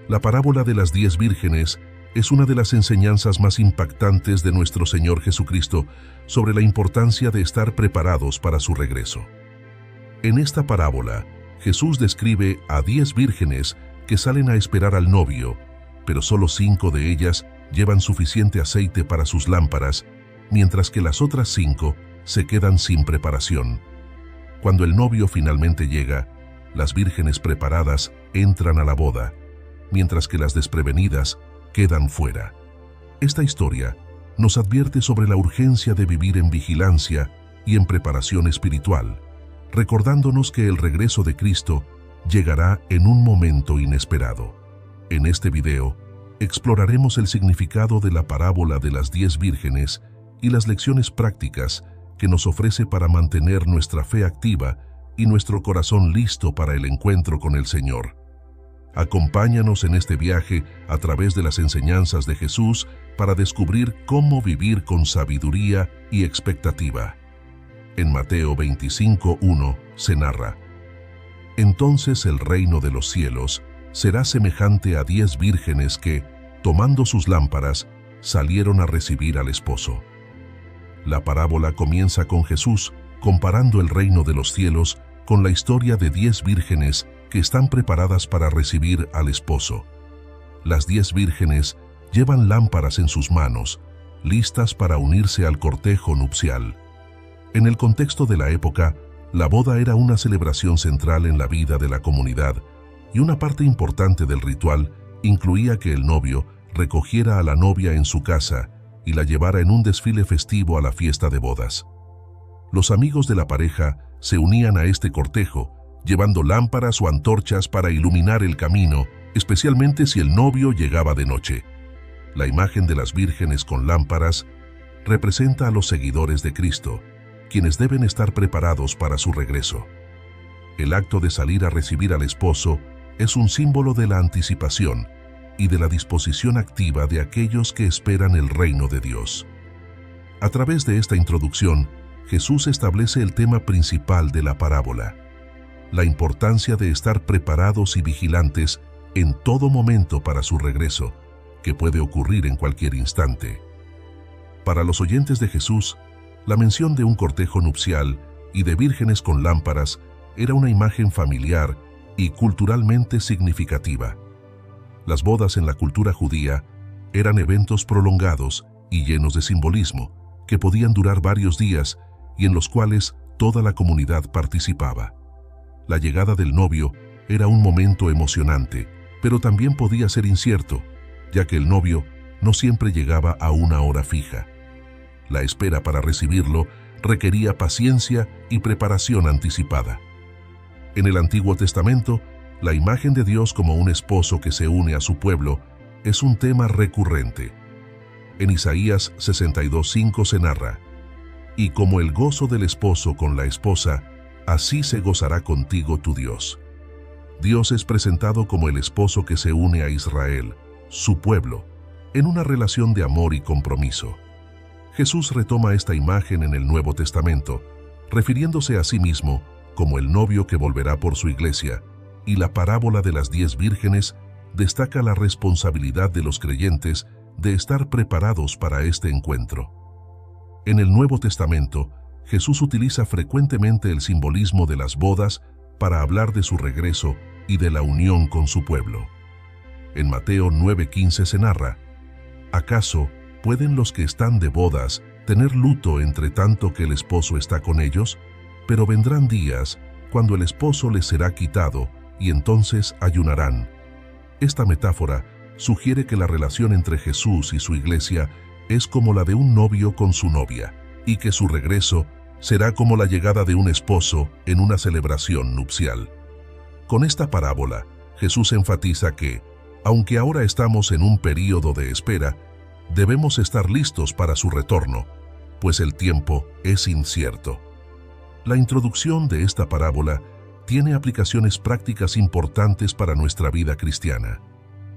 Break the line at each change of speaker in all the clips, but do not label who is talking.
La parábola de las 10 vírgenes es una de las enseñanzas más impactantes de nuestro Señor Jesucristo sobre la importancia de estar preparados para su regreso. En esta parábola, Jesús describe a 10 vírgenes que salen a esperar al novio, pero solo 5 de ellas llevan suficiente aceite para sus lámparas, mientras que las otras 5 se quedan sin preparación. Cuando el novio finalmente llega, las vírgenes preparadas entran a la boda, mientras que las desprevenidas quedan fuera. Esta historia nos advierte sobre la urgencia de vivir en vigilancia y en preparación espiritual, recordándonos que el regreso de Cristo llegará en un momento inesperado. En este video, exploraremos el significado de la parábola de las 10 vírgenes y las lecciones prácticas que nos ofrece para mantener nuestra fe activa y nuestro corazón listo para el encuentro con el Señor. Acompáñanos en este viaje a través de las enseñanzas de Jesús para descubrir cómo vivir con sabiduría y expectativa. En Mateo 25:1 se narra: Entonces el reino de los cielos será semejante a 10 vírgenes que, tomando sus lámparas, salieron a recibir al esposo. La parábola comienza con Jesús comparando el reino de los cielos con la historia de 10 vírgenes que están preparadas para recibir al esposo. Las 10 vírgenes llevan lámparas en sus manos, listas para unirse al cortejo nupcial. En el contexto de la época, la boda era una celebración central en la vida de la comunidad, y una parte importante del ritual incluía que el novio recogiera a la novia en su casa y la llevara en un desfile festivo a la fiesta de bodas. Los amigos de la pareja se unían a este cortejo, llevando lámparas o antorchas para iluminar el camino, especialmente si el novio llegaba de noche. La imagen de las vírgenes con lámparas representa a los seguidores de Cristo, quienes deben estar preparados para su regreso. El acto de salir a recibir al esposo es un símbolo de la anticipación y de la disposición activa de aquellos que esperan el reino de Dios. A través de esta introducción, Jesús establece el tema principal de la parábola: la importancia de estar preparados y vigilantes en todo momento para su regreso, que puede ocurrir en cualquier instante. Para los oyentes de Jesús, la mención de un cortejo nupcial y de vírgenes con lámparas era una imagen familiar y culturalmente significativa. Las bodas en la cultura judía eran eventos prolongados y llenos de simbolismo, que podían durar varios días y en los cuales toda la comunidad participaba. La llegada del novio era un momento emocionante, pero también podía ser incierto, ya que el novio no siempre llegaba a una hora fija. La espera para recibirlo requería paciencia y preparación anticipada. En el Antiguo Testamento, la imagen de Dios como un esposo que se une a su pueblo es un tema recurrente. En Isaías 62:5 se narra: Y como el gozo del esposo con la esposa, así se gozará contigo tu Dios. Dios es presentado como el esposo que se une a Israel, su pueblo, en una relación de amor y compromiso. Jesús retoma esta imagen en el Nuevo Testamento, refiriéndose a sí mismo como el novio que volverá por su iglesia, y la parábola de las 10 vírgenes destaca la responsabilidad de los creyentes de estar preparados para este encuentro. En el Nuevo Testamento, Jesús utiliza frecuentemente el simbolismo de las bodas para hablar de su regreso y de la unión con su pueblo. En Mateo 9:15 se narra: ¿Acaso pueden los que están de bodas tener luto entre tanto que el esposo está con ellos? Pero vendrán días cuando el esposo les será quitado y entonces ayunarán. Esta metáfora sugiere que la relación entre Jesús y su iglesia es como la de un novio con su novia, y que su regreso será como la llegada de un esposo en una celebración nupcial. Con esta parábola, Jesús enfatiza que, aunque ahora estamos en un período de espera, debemos estar listos para su retorno, pues el tiempo es incierto. La introducción de esta parábola tiene aplicaciones prácticas importantes para nuestra vida cristiana.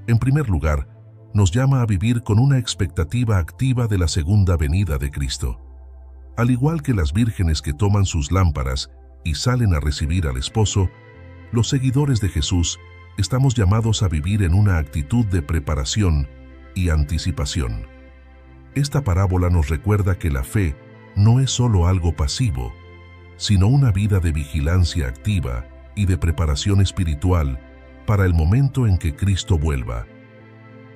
En primer lugar, nos llama a vivir con una expectativa activa de la segunda venida de Cristo. Al igual que las vírgenes que toman sus lámparas y salen a recibir al esposo, los seguidores de Jesús estamos llamados a vivir en una actitud de preparación y anticipación. Esta parábola nos recuerda que la fe no es solo algo pasivo, sino una vida de vigilancia activa y de preparación espiritual para el momento en que Cristo vuelva.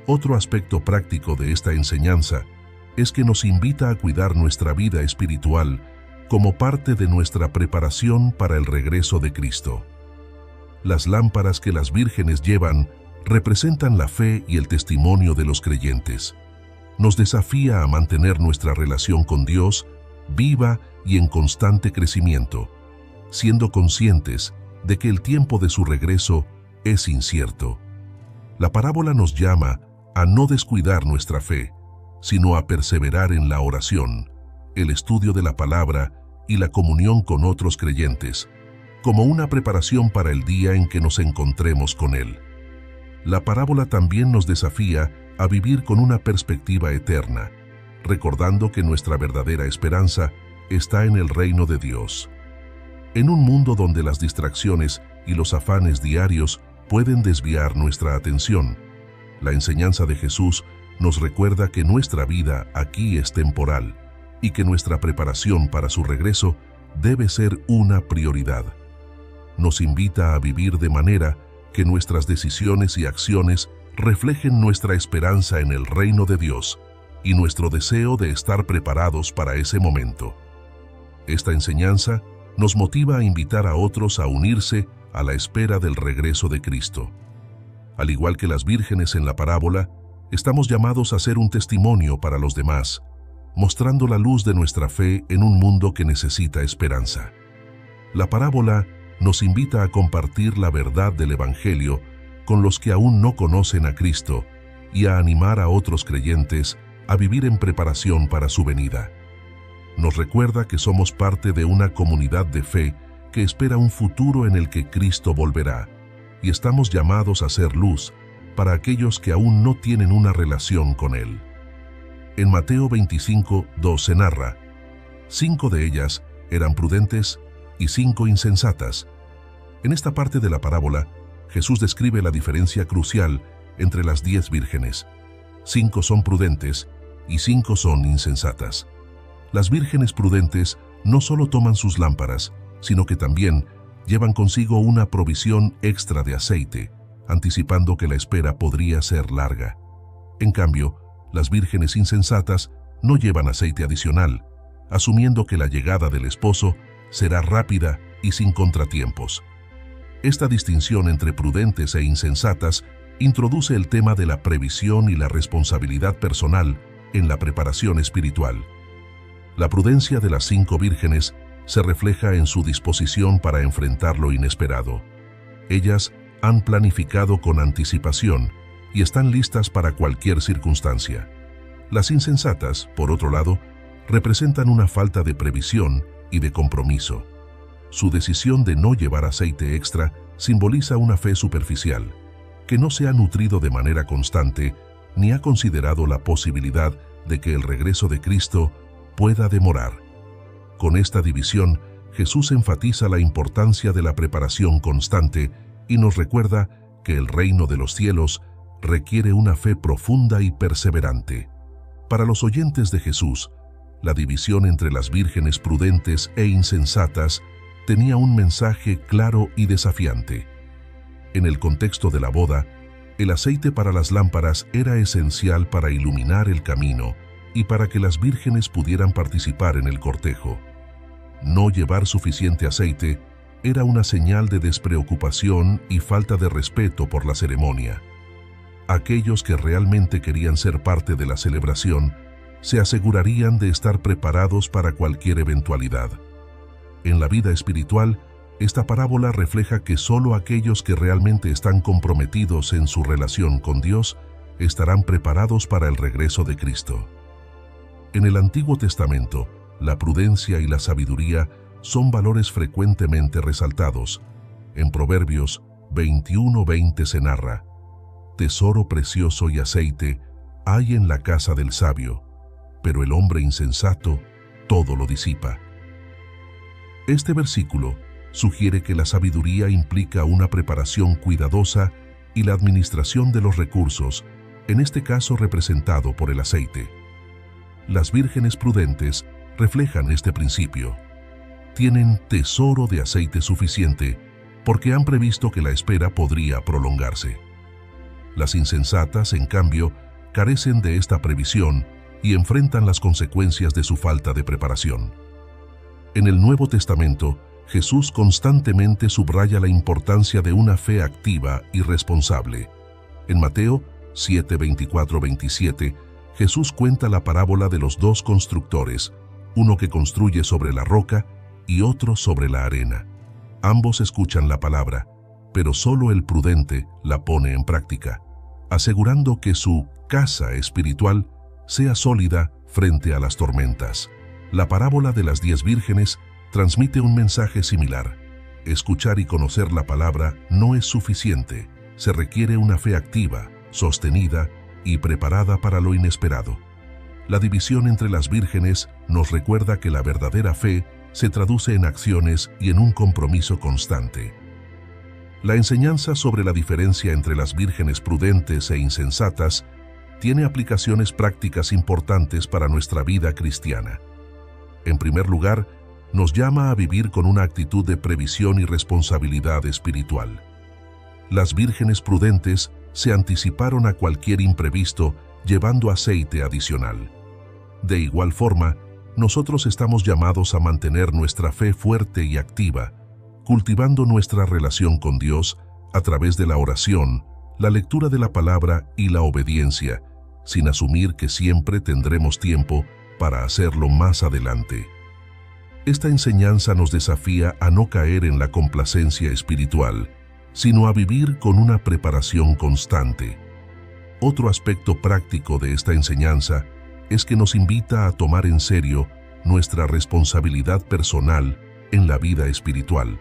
Otro aspecto práctico de esta enseñanza es que nos invita a cuidar nuestra vida espiritual como parte de nuestra preparación para el regreso de Cristo. Las lámparas que las vírgenes llevan representan la fe y el testimonio de los creyentes. Nos desafía a mantener nuestra relación con Dios viva y en constante crecimiento, siendo conscientes de que el tiempo de su regreso es incierto. La parábola nos llama a no descuidar nuestra fe, sino a perseverar en la oración, el estudio de la palabra y la comunión con otros creyentes, como una preparación para el día en que nos encontremos con Él. La parábola también nos desafía a vivir con una perspectiva eterna, recordando que nuestra verdadera esperanza está en el reino de Dios. En un mundo donde las distracciones y los afanes diarios pueden desviar nuestra atención, la enseñanza de Jesús nos recuerda que nuestra vida aquí es temporal y que nuestra preparación para su regreso debe ser una prioridad. Nos invita a vivir de manera que nuestras decisiones y acciones reflejen nuestra esperanza en el reino de Dios y nuestro deseo de estar preparados para ese momento. Esta enseñanza nos motiva a invitar a otros a unirse a la espera del regreso de Cristo. Al igual que las vírgenes en la parábola, estamos llamados a ser un testimonio para los demás, mostrando la luz de nuestra fe en un mundo que necesita esperanza. La parábola nos invita a compartir la verdad del Evangelio con los que aún no conocen a Cristo y a animar a otros creyentes a vivir en preparación para su venida. Nos recuerda que somos parte de una comunidad de fe que espera un futuro en el que Cristo volverá, y estamos llamados a ser luz para aquellos que aún no tienen una relación con Él. En Mateo 25:2 se narra: 5 de ellas eran prudentes y 5 insensatas. En esta parte de la parábola, Jesús describe la diferencia crucial entre las 10 vírgenes. 5 son prudentes y 5 son insensatas. Las vírgenes prudentes no solo toman sus lámparas, sino que también llevan consigo una provisión extra de aceite, anticipando que la espera podría ser larga. En cambio, las vírgenes insensatas no llevan aceite adicional, asumiendo que la llegada del esposo será rápida y sin contratiempos. Esta distinción entre prudentes e insensatas introduce el tema de la previsión y la responsabilidad personal en la preparación espiritual. La prudencia de las 5 vírgenes se refleja en su disposición para enfrentar lo inesperado. Ellas han planificado con anticipación y están listas para cualquier circunstancia. Las insensatas, por otro lado, representan una falta de previsión y de compromiso. Su decisión de no llevar aceite extra simboliza una fe superficial, que no se ha nutrido de manera constante ni ha considerado la posibilidad de que el regreso de Cristo pueda demorar. Con esta división, Jesús enfatiza la importancia de la preparación constante y nos recuerda que el reino de los cielos requiere una fe profunda y perseverante. Para los oyentes de Jesús, la división entre las vírgenes prudentes e insensatas tenía un mensaje claro y desafiante. En el contexto de la boda, el aceite para las lámparas era esencial para iluminar el camino y para que las vírgenes pudieran participar en el cortejo. No llevar suficiente aceite era una señal de despreocupación y falta de respeto por la ceremonia. Aquellos que realmente querían ser parte de la celebración se asegurarían de estar preparados para cualquier eventualidad. En la vida espiritual, esta parábola refleja que solo aquellos que realmente están comprometidos en su relación con Dios estarán preparados para el regreso de Cristo. En el Antiguo Testamento, la prudencia y la sabiduría son valores frecuentemente resaltados. En Proverbios 21:20 se narra: tesoro precioso y aceite hay en la casa del sabio, pero el hombre insensato todo lo disipa. Este versículo sugiere que la sabiduría implica una preparación cuidadosa y la administración de los recursos, en este caso representado por el aceite. Las vírgenes prudentes reflejan este principio. Tienen tesoro de aceite suficiente porque han previsto que la espera podría prolongarse. Las insensatas, en cambio, carecen de esta previsión y enfrentan las consecuencias de su falta de preparación. En el Nuevo Testamento, Jesús constantemente subraya la importancia de una fe activa y responsable. En Mateo 7, 24-27, Jesús cuenta la parábola de los dos constructores, uno que construye sobre la roca y otro sobre la arena. Ambos escuchan la palabra, pero solo el prudente la pone en práctica, asegurando que su casa espiritual sea sólida frente a las tormentas. La parábola de las 10 vírgenes transmite un mensaje similar. Escuchar y conocer la palabra no es suficiente. Se requiere una fe activa, sostenida y preparada para lo inesperado. La división entre las vírgenes nos recuerda que la verdadera fe se traduce en acciones y en un compromiso constante. La enseñanza sobre la diferencia entre las vírgenes prudentes e insensatas tiene aplicaciones prácticas importantes para nuestra vida cristiana. En primer lugar, nos llama a vivir con una actitud de previsión y responsabilidad espiritual. Las vírgenes prudentes se anticiparon a cualquier imprevisto llevando aceite adicional. De igual forma, nosotros estamos llamados a mantener nuestra fe fuerte y activa, cultivando nuestra relación con Dios a través de la oración, la lectura de la palabra y la obediencia, sin asumir que siempre tendremos tiempo para hacerlo más adelante. Esta enseñanza nos desafía a no caer en la complacencia espiritual, sino a vivir con una preparación constante. Otro aspecto práctico de esta enseñanza es que nos invita a tomar en serio nuestra responsabilidad personal en la vida espiritual.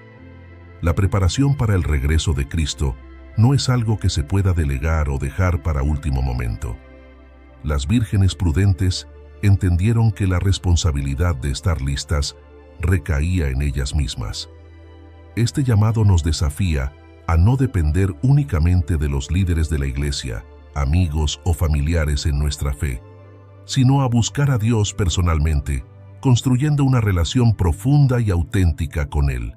La preparación para el regreso de Cristo no es algo que se pueda delegar o dejar para último momento. Las vírgenes prudentes entendieron que la responsabilidad de estar listas recaía en ellas mismas. Este llamado nos desafía a no depender únicamente de los líderes de la iglesia, amigos o familiares en nuestra fe, sino a buscar a Dios personalmente, construyendo una relación profunda y auténtica con Él.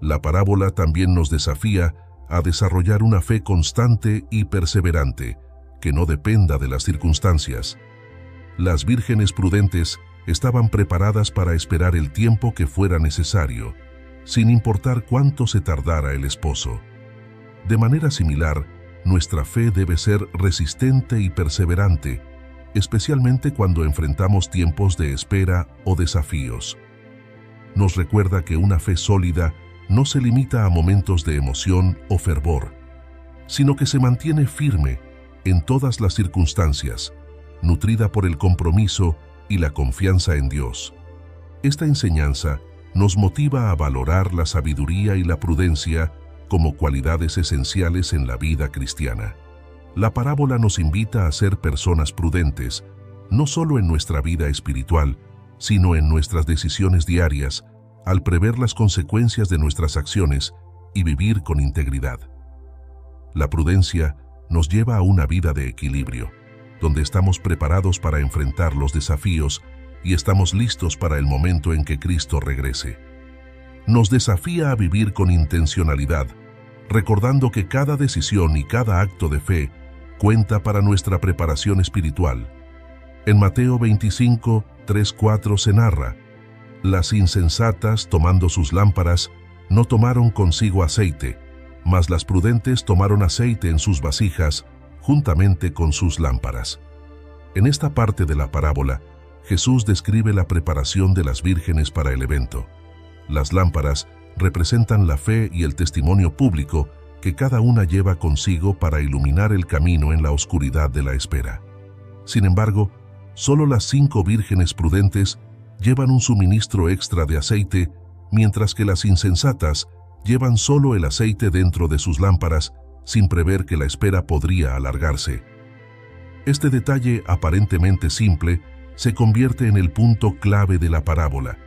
La parábola también nos desafía a desarrollar una fe constante y perseverante, que no dependa de las circunstancias. Las vírgenes prudentes estaban preparadas para esperar el tiempo que fuera necesario, sin importar cuánto se tardara el esposo. De manera similar, nuestra fe debe ser resistente y perseverante, especialmente cuando enfrentamos tiempos de espera o desafíos. Nos recuerda que una fe sólida no se limita a momentos de emoción o fervor, sino que se mantiene firme en todas las circunstancias, nutrida por el compromiso y la confianza en Dios. Esta enseñanza nos motiva a valorar la sabiduría y la prudencia como cualidades esenciales en la vida cristiana. La parábola nos invita a ser personas prudentes, no solo en nuestra vida espiritual, sino en nuestras decisiones diarias, al prever las consecuencias de nuestras acciones y vivir con integridad. La prudencia nos lleva a una vida de equilibrio, donde estamos preparados para enfrentar los desafíos y estamos listos para el momento en que Cristo regrese. Nos desafía a vivir con intencionalidad, recordando que cada decisión y cada acto de fe cuenta para nuestra preparación espiritual. En Mateo 25, 3-4 se narra: las insensatas, tomando sus lámparas, no tomaron consigo aceite, mas las prudentes tomaron aceite en sus vasijas, juntamente con sus lámparas. En esta parte de la parábola, Jesús describe la preparación de las vírgenes para el evento. Las lámparas representan la fe y el testimonio público que cada una lleva consigo para iluminar el camino en la oscuridad de la espera. Sin embargo, solo las 5 vírgenes prudentes llevan un suministro extra de aceite, mientras que las insensatas llevan solo el aceite dentro de sus lámparas, sin prever que la espera podría alargarse. Este detalle aparentemente simple se convierte en el punto clave de la parábola,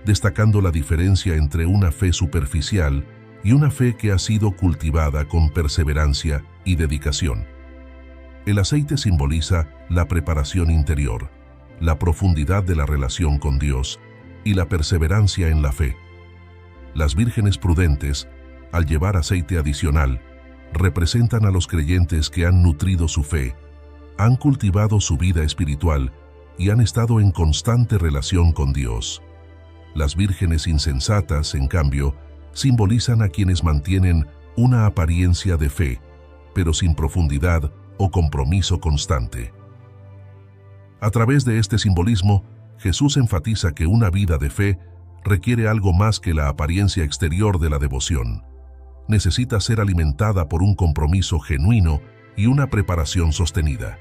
destacando la diferencia entre una fe superficial y una fe que ha sido cultivada con perseverancia y dedicación. El aceite simboliza la preparación interior, la profundidad de la relación con Dios y la perseverancia en la fe. Las vírgenes prudentes, al llevar aceite adicional, representan a los creyentes que han nutrido su fe, han cultivado su vida espiritual y han estado en constante relación con Dios. Las vírgenes insensatas, en cambio, simbolizan a quienes mantienen una apariencia de fe, pero sin profundidad o compromiso constante. A través de este simbolismo, Jesús enfatiza que una vida de fe requiere algo más que la apariencia exterior de la devoción. Necesita ser alimentada por un compromiso genuino y una preparación sostenida.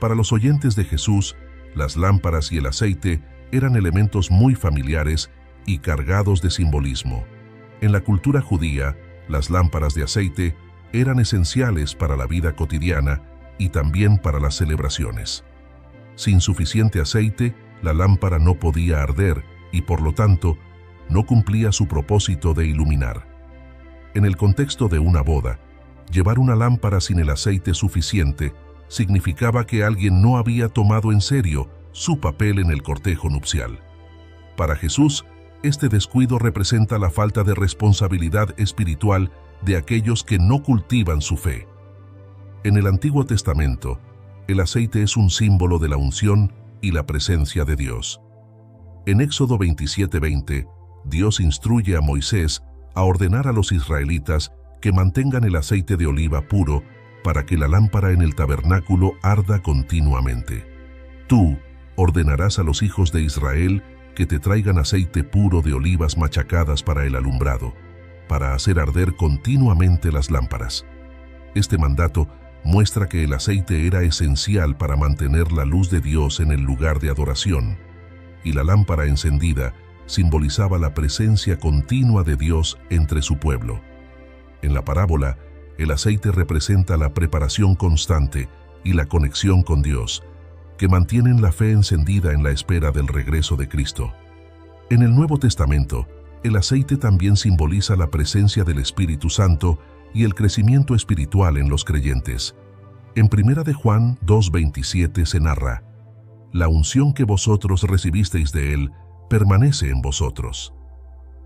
Para los oyentes de Jesús, las lámparas y el aceite eran elementos muy familiares y cargados de simbolismo. En la cultura judía, las lámparas de aceite eran esenciales para la vida cotidiana y también para las celebraciones. Sin suficiente aceite, la lámpara no podía arder y, por lo tanto, no cumplía su propósito de iluminar. En el contexto de una boda, llevar una lámpara sin el aceite suficiente significaba que alguien no había tomado en serio su papel en el cortejo nupcial. Para Jesús, este descuido representa la falta de responsabilidad espiritual de aquellos que no cultivan su fe. En el Antiguo Testamento, el aceite es un símbolo de la unción y la presencia de Dios. En Éxodo 27:20, Dios instruye a Moisés a ordenar a los israelitas que mantengan el aceite de oliva puro para que la lámpara en el tabernáculo arda continuamente. Tú ordenarás a los hijos de Israel que te traigan aceite puro de olivas machacadas para el alumbrado, para hacer arder continuamente las lámparas. Este mandato muestra que el aceite era esencial para mantener la luz de Dios en el lugar de adoración, y la lámpara encendida simbolizaba la presencia continua de Dios entre su pueblo. En la parábola, el aceite representa la preparación constante y la conexión con Dios, que mantienen la fe encendida en la espera del regreso de Cristo. En el Nuevo Testamento, el aceite también simboliza la presencia del Espíritu Santo y el crecimiento espiritual en los creyentes. En 1 de Juan 2:27 se narra: «La unción que vosotros recibisteis de Él permanece en vosotros».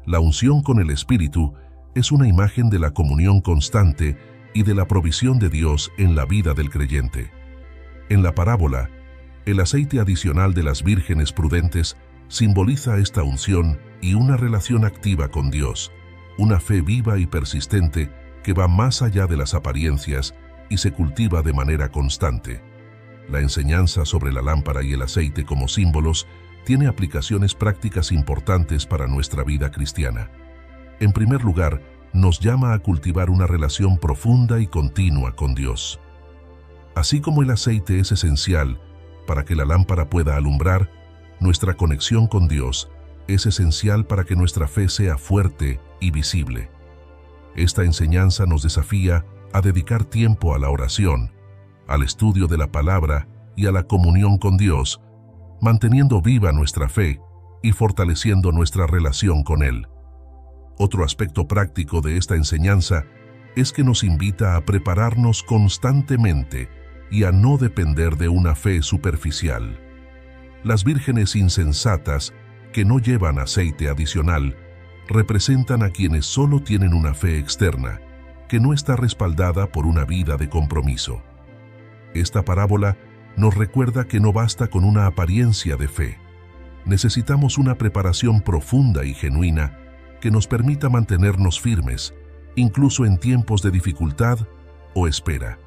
La unción con el Espíritu es una imagen de la comunión constante y de la provisión de Dios en la vida del creyente. En la parábola, el aceite adicional de las vírgenes prudentes simboliza esta unción y una relación activa con Dios, una fe viva y persistente que va más allá de las apariencias y se cultiva de manera constante. La enseñanza sobre la lámpara y el aceite como símbolos tiene aplicaciones prácticas importantes para nuestra vida cristiana. En primer lugar, nos llama a cultivar una relación profunda y continua con Dios. Así como el aceite es esencial para que la lámpara pueda alumbrar, nuestra conexión con Dios es esencial para que nuestra fe sea fuerte y visible. Esta enseñanza nos desafía a dedicar tiempo a la oración, al estudio de la palabra y a la comunión con Dios, manteniendo viva nuestra fe y fortaleciendo nuestra relación con Él. Otro aspecto práctico de esta enseñanza es que nos invita a prepararnos constantemente y a no depender de una fe superficial. Las vírgenes insensatas, que no llevan aceite adicional, representan a quienes solo tienen una fe externa, que no está respaldada por una vida de compromiso. Esta parábola nos recuerda que no basta con una apariencia de fe. Necesitamos una preparación profunda y genuina que nos permita mantenernos firmes, incluso en tiempos de dificultad o espera.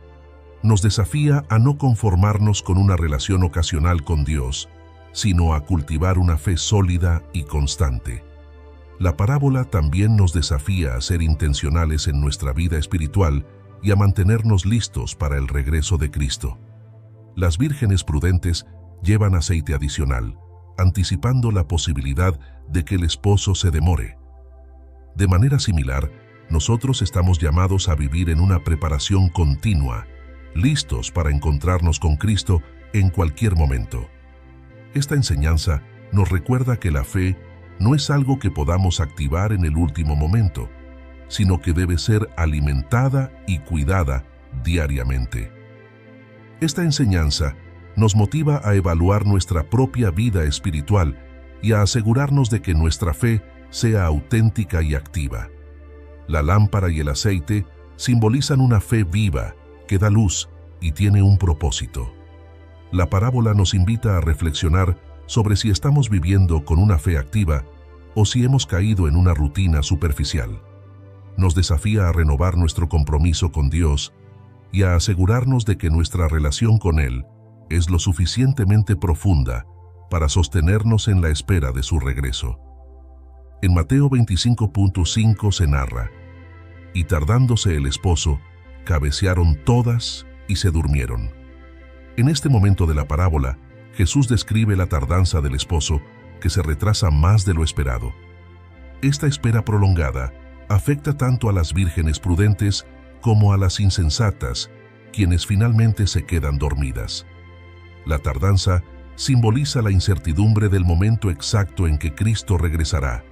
Nos desafía a no conformarnos con una relación ocasional con Dios, sino a cultivar una fe sólida y constante. La parábola también nos desafía a ser intencionales en nuestra vida espiritual y a mantenernos listos para el regreso de Cristo. Las vírgenes prudentes llevan aceite adicional, anticipando la posibilidad de que el esposo se demore. De manera similar, nosotros estamos llamados a vivir en una preparación continua, listos para encontrarnos con Cristo en cualquier momento. Esta enseñanza nos recuerda que la fe no es algo que podamos activar en el último momento, sino que debe ser alimentada y cuidada diariamente. Esta enseñanza nos motiva a evaluar nuestra propia vida espiritual y a asegurarnos de que nuestra fe sea auténtica y activa. La lámpara y el aceite simbolizan una fe viva que da luz y tiene un propósito. La parábola nos invita a reflexionar sobre si estamos viviendo con una fe activa o si hemos caído en una rutina superficial. Nos desafía a renovar nuestro compromiso con Dios y a asegurarnos de que nuestra relación con Él es lo suficientemente profunda para sostenernos en la espera de su regreso. En Mateo 25.5 se narra: y tardándose el esposo, cabecearon todas y se durmieron. En este momento de la parábola, Jesús describe la tardanza del esposo, que se retrasa más de lo esperado. Esta espera prolongada afecta tanto a las vírgenes prudentes como a las insensatas, quienes finalmente se quedan dormidas. La tardanza simboliza la incertidumbre del momento exacto en que Cristo regresará,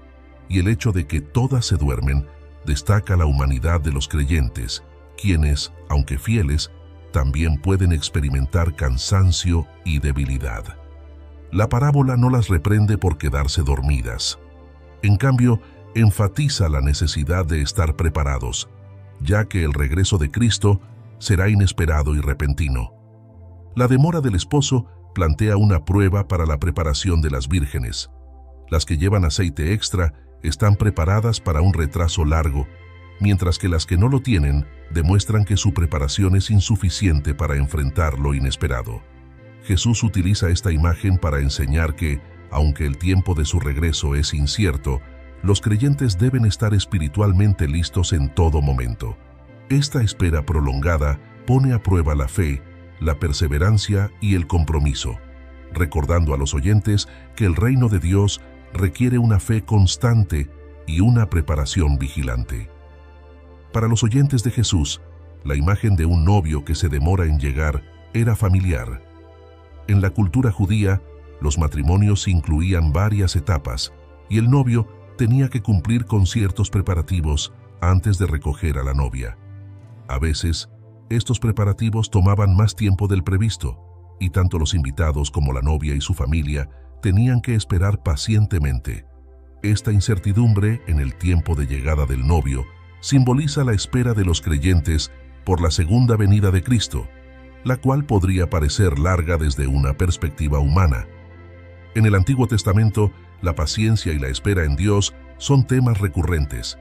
y el hecho de que todas se duermen destaca la humanidad de los creyentes, quienes, aunque fieles, también pueden experimentar cansancio y debilidad. La parábola no las reprende por quedarse dormidas. En cambio, enfatiza la necesidad de estar preparados, ya que el regreso de Cristo será inesperado y repentino. La demora del esposo plantea una prueba para la preparación de las vírgenes. Las que llevan aceite extra están preparadas para un retraso largo, mientras que las que no lo tienen demuestran que su preparación es insuficiente para enfrentar lo inesperado. Jesús utiliza esta imagen para enseñar que, aunque el tiempo de su regreso es incierto, los creyentes deben estar espiritualmente listos en todo momento. Esta espera prolongada pone a prueba la fe, la perseverancia y el compromiso, recordando a los oyentes que el reino de Dios requiere una fe constante y una preparación vigilante. Para los oyentes de Jesús, la imagen de un novio que se demora en llegar era familiar. En la cultura judía, los matrimonios incluían varias etapas y el novio tenía que cumplir con ciertos preparativos antes de recoger a la novia. A veces, estos preparativos tomaban más tiempo del previsto, y tanto los invitados como la novia y su familia tenían que esperar pacientemente. Esta incertidumbre en el tiempo de llegada del novio simboliza la espera de los creyentes por la segunda venida de Cristo, la cual podría parecer larga desde una perspectiva humana. En el Antiguo Testamento, la paciencia y la espera en Dios son temas recurrentes.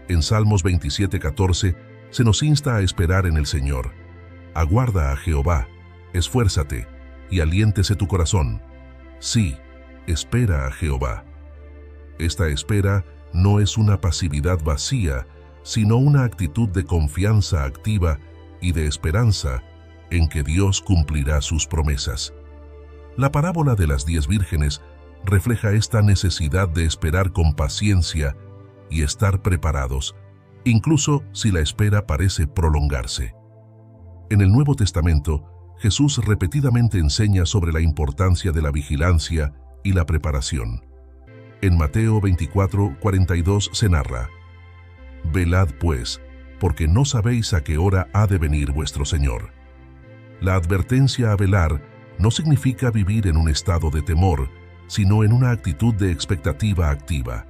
En Salmos 27:14 se nos insta a esperar en el Señor. Aguarda a Jehová, esfuérzate y aliéntese tu corazón. Sí, espera a Jehová. Esta espera no es una pasividad vacía, sino una actitud de confianza activa y de esperanza en que Dios cumplirá sus promesas. La parábola de las 10 vírgenes refleja esta necesidad de esperar con paciencia y estar preparados, incluso si la espera parece prolongarse. En el Nuevo Testamento, Jesús repetidamente enseña sobre la importancia de la vigilancia y la preparación. En Mateo 24:42 se narra: «Velad pues, porque no sabéis a qué hora ha de venir vuestro Señor». La advertencia a velar no significa vivir en un estado de temor, sino en una actitud de expectativa activa.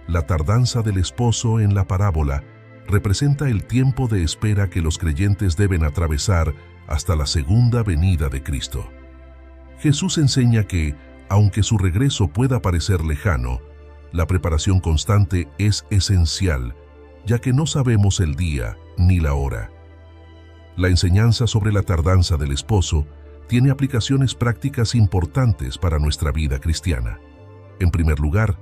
La tardanza del esposo en la parábola representa el tiempo de espera que los creyentes deben atravesar hasta la segunda venida de Cristo. Jesús enseña que, aunque su regreso pueda parecer lejano, la preparación constante es esencial, ya que no sabemos el día ni la hora. La enseñanza sobre la tardanza del esposo tiene aplicaciones prácticas importantes para nuestra vida cristiana. En primer lugar,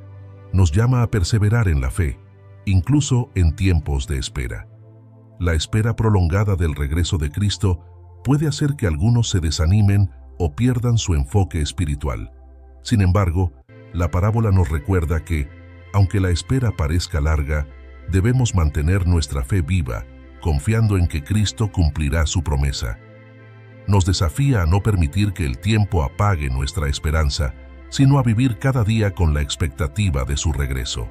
nos llama a perseverar en la fe, incluso en tiempos de espera. La espera prolongada del regreso de Cristo puede hacer que algunos se desanimen o pierdan su enfoque espiritual. Sin embargo, la parábola nos recuerda que, aunque la espera parezca larga, debemos mantener nuestra fe viva, confiando en que Cristo cumplirá su promesa. Nos desafía a no permitir que el tiempo apague nuestra esperanza, sino a vivir cada día con la expectativa de su regreso.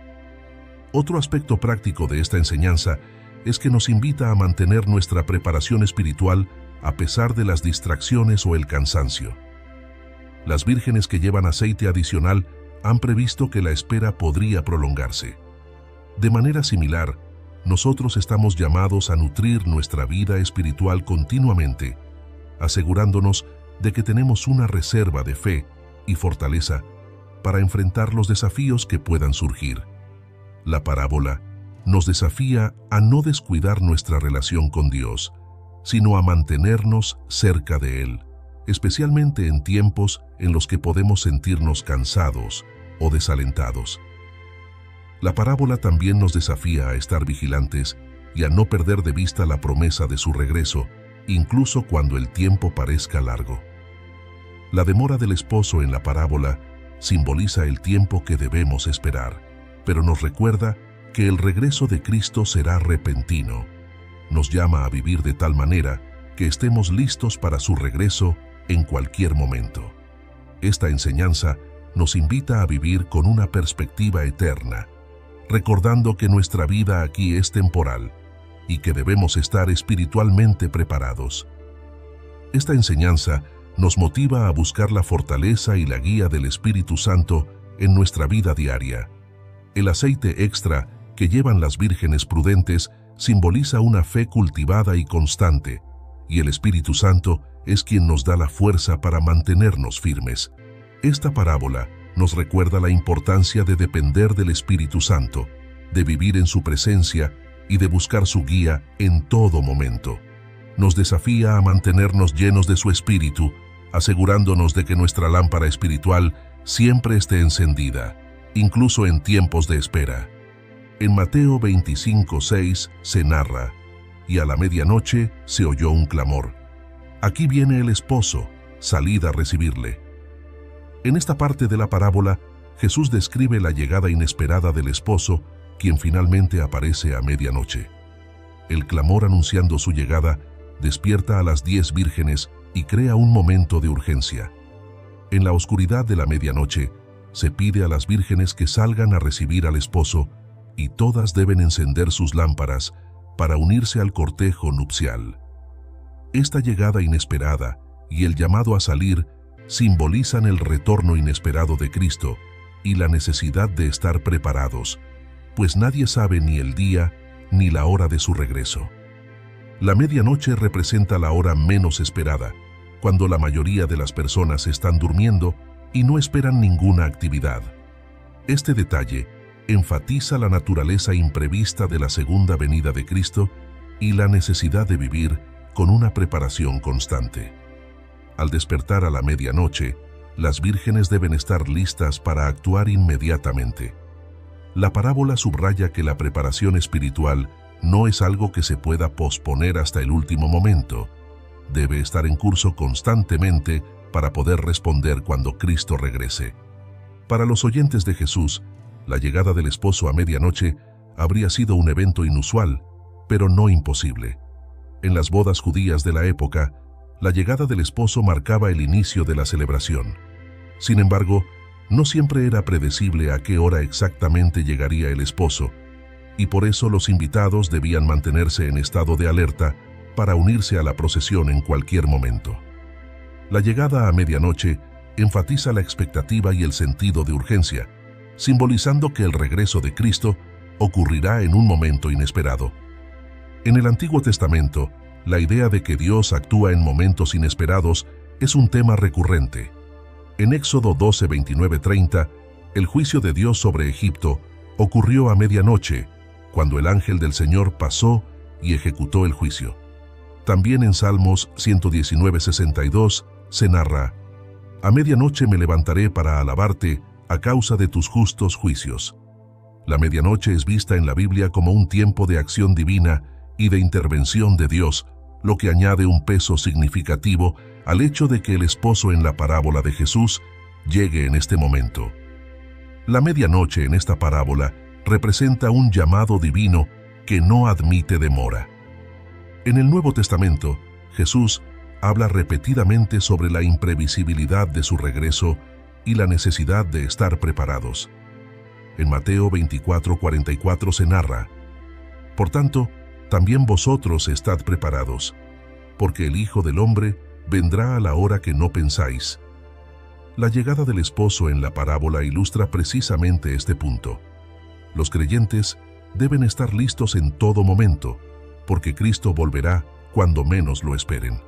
Otro aspecto práctico de esta enseñanza es que nos invita a mantener nuestra preparación espiritual a pesar de las distracciones o el cansancio. Las vírgenes que llevan aceite adicional han previsto que la espera podría prolongarse. De manera similar, nosotros estamos llamados a nutrir nuestra vida espiritual continuamente, asegurándonos de que tenemos una reserva de fe y fortaleza para enfrentar los desafíos que puedan surgir. La parábola nos desafía a no descuidar nuestra relación con Dios, sino a mantenernos cerca de Él, especialmente en tiempos en los que podemos sentirnos cansados o desalentados. La parábola también nos desafía a estar vigilantes y a no perder de vista la promesa de su regreso, incluso cuando el tiempo parezca largo. La demora del esposo en la parábola simboliza el tiempo que debemos esperar, pero nos recuerda que el regreso de Cristo será repentino. Nos llama a vivir de tal manera que estemos listos para su regreso en cualquier momento. Esta enseñanza nos invita a vivir con una perspectiva eterna, recordando que nuestra vida aquí es temporal y que debemos estar espiritualmente preparados. Esta enseñanza nos motiva a buscar la fortaleza y la guía del Espíritu Santo en nuestra vida diaria. El aceite extra que llevan las vírgenes prudentes simboliza una fe cultivada y constante, y el Espíritu Santo es quien nos da la fuerza para mantenernos firmes. Esta parábola nos recuerda la importancia de depender del Espíritu Santo, de vivir en su presencia y de buscar su guía en todo momento. Nos desafía a mantenernos llenos de su Espíritu, asegurándonos de que nuestra lámpara espiritual siempre esté encendida, incluso en tiempos de espera. En Mateo 25:6 se narra: «Y a la medianoche se oyó un clamor: aquí viene el esposo, salid a recibirle». En esta parte de la parábola, Jesús describe la llegada inesperada del esposo, quien finalmente aparece a medianoche. El clamor anunciando su llegada despierta a las 10 vírgenes y crea un momento de urgencia. En la oscuridad de la medianoche, se pide a las vírgenes que salgan a recibir al esposo, y todas deben encender sus lámparas para unirse al cortejo nupcial. Esta llegada inesperada y el llamado a salir simbolizan el retorno inesperado de Cristo y la necesidad de estar preparados, pues nadie sabe ni el día ni la hora de su regreso. La medianoche representa la hora menos esperada, cuando la mayoría de las personas están durmiendo y no esperan ninguna actividad. Este detalle enfatiza la naturaleza imprevista de la segunda venida de Cristo y la necesidad de vivir con una preparación constante. Al despertar a la medianoche, las vírgenes deben estar listas para actuar inmediatamente. La parábola subraya que la preparación espiritual no es algo que se pueda posponer hasta el último momento. Debe estar en curso constantemente para poder responder cuando Cristo regrese. Para los oyentes de Jesús, la llegada del esposo a medianoche habría sido un evento inusual, pero no imposible. En las bodas judías de la época, la llegada del esposo marcaba el inicio de la celebración. Sin embargo, no siempre era predecible a qué hora exactamente llegaría el esposo, y por eso los invitados debían mantenerse en estado de alerta para unirse a la procesión en cualquier momento. La llegada a medianoche enfatiza la expectativa y el sentido de urgencia, simbolizando que el regreso de Cristo ocurrirá en un momento inesperado. En el Antiguo Testamento, la idea de que Dios actúa en momentos inesperados es un tema recurrente. En Éxodo 12, 29-30, el juicio de Dios sobre Egipto ocurrió a medianoche, cuando el ángel del Señor pasó y ejecutó el juicio. También en Salmos 119, 62 se narra: «A medianoche me levantaré para alabarte a causa de tus justos juicios». La medianoche es vista en la Biblia como un tiempo de acción divina y de intervención de Dios, lo que añade un peso significativo al hecho de que el esposo en la parábola de Jesús llegue en este momento. La medianoche en esta parábola representa un llamado divino que no admite demora. En el Nuevo Testamento, Jesús habla repetidamente sobre la imprevisibilidad de su regreso y la necesidad de estar preparados. En Mateo 24:44 se narra: Por tanto, también vosotros estad preparados, porque el Hijo del Hombre vendrá a la hora que no pensáis. La llegada del esposo en la parábola ilustra precisamente este punto. Los creyentes deben estar listos en todo momento, porque Cristo volverá cuando menos lo esperen.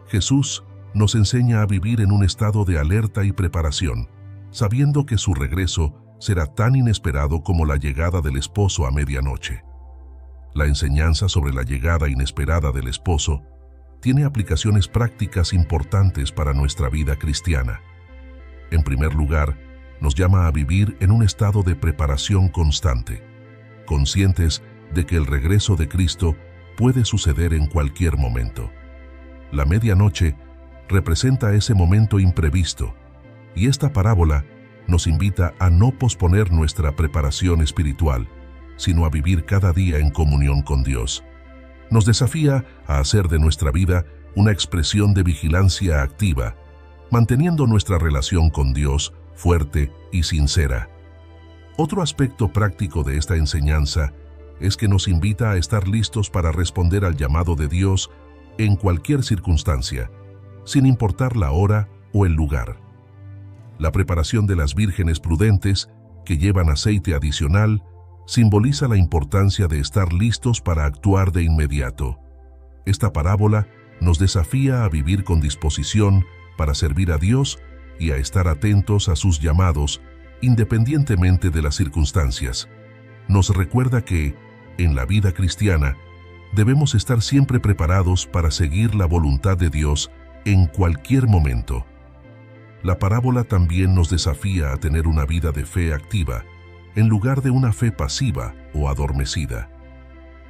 Jesús nos enseña a vivir en un estado de alerta y preparación, sabiendo que su regreso será tan inesperado como la llegada del esposo a medianoche. La enseñanza sobre la llegada inesperada del esposo tiene aplicaciones prácticas importantes para nuestra vida cristiana. En primer lugar, nos llama a vivir en un estado de preparación constante, conscientes de que el regreso de Cristo puede suceder en cualquier momento. La medianoche representa ese momento imprevisto, y esta parábola nos invita a no posponer nuestra preparación espiritual, sino a vivir cada día en comunión con Dios. Nos desafía a hacer de nuestra vida una expresión de vigilancia activa, manteniendo nuestra relación con Dios fuerte y sincera. Otro aspecto práctico de esta enseñanza es que nos invita a estar listos para responder al llamado de Dios en cualquier circunstancia, sin importar la hora o el lugar. La preparación de las vírgenes prudentes, que llevan aceite adicional, simboliza la importancia de estar listos para actuar de inmediato. Esta parábola nos desafía a vivir con disposición para servir a Dios y a estar atentos a sus llamados, independientemente de las circunstancias. Nos recuerda que, en la vida cristiana, debemos estar siempre preparados para seguir la voluntad de Dios en cualquier momento. La parábola también nos desafía a tener una vida de fe activa, en lugar de una fe pasiva o adormecida.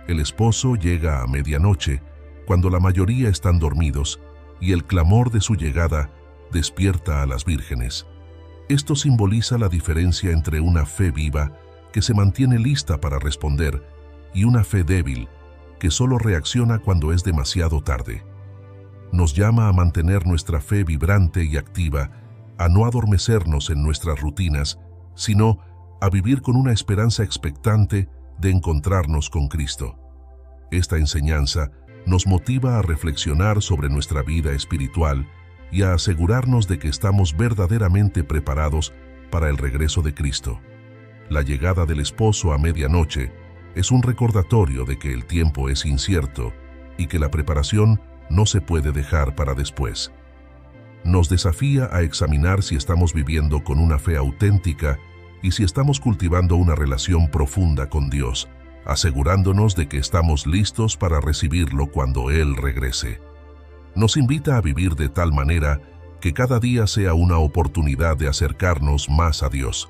El esposo llega a medianoche, cuando la mayoría están dormidos, y el clamor de su llegada despierta a las vírgenes. Esto simboliza la diferencia entre una fe viva, que se mantiene lista para responder, y una fe débil, que solo reacciona cuando es demasiado tarde. Nos llama a mantener nuestra fe vibrante y activa, a no adormecernos en nuestras rutinas, sino a vivir con una esperanza expectante de encontrarnos con Cristo. Esta enseñanza nos motiva a reflexionar sobre nuestra vida espiritual y a asegurarnos de que estamos verdaderamente preparados para el regreso de Cristo. La llegada del esposo a medianoche es un recordatorio de que el tiempo es incierto y que la preparación no se puede dejar para después. Nos desafía a examinar si estamos viviendo con una fe auténtica y si estamos cultivando una relación profunda con Dios, asegurándonos de que estamos listos para recibirlo cuando Él regrese. Nos invita a vivir de tal manera que cada día sea una oportunidad de acercarnos más a Dios.